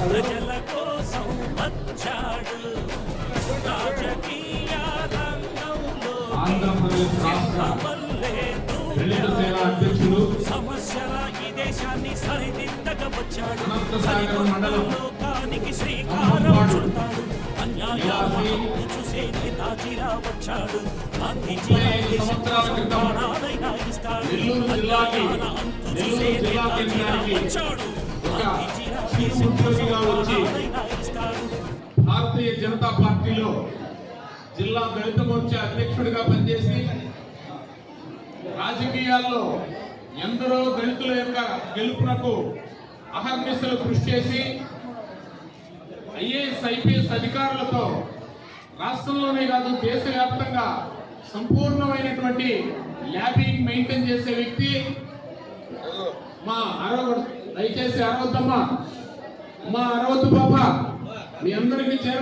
ప్రజల కోసం వచ్చాడు రాజకీయ రంగంలో ఆంధ్రప్రదేశ్ రాష్ట్ర దళిత సేన అధ్యక్షులు సమస్యల ఈ దేశాన్ని సరిదిద్దగా వచ్చాడు మండలం లోకానికి శ్రీకారం చుడతాడు అన్యాయాలను చూసే నేతాజీలా వచ్చాడు గాంధీజీ సంవత్సరాల క్రితం నెల్లూరు జిల్లాకి వచ్చాడు ఒక చీఫ్ ఉద్యోగిగా వచ్చి భారతీయ జనతా పార్టీలో జిల్లా దళిత మోర్చా అధ్యక్షుడిగా పనిచేసి రాజకీయాల్లో ఎందరో దళితుల యొక్క గెలుపునకు అహర్నిశలు కృషి చేసి ఐఏఎస్ ఐపీఎస్ అధికారులతో రాష్ట్రంలోనే కాదు దేశవ్యాప్తంగా సంపూర్ణమైనటువంటి ల్యాబింగ్ మెయింటైన్ చేసే వ్యక్తి మా దయచేసి అరవద్దమ్మా మా అరవద్దు పాప మీ అందరికీ చేరలు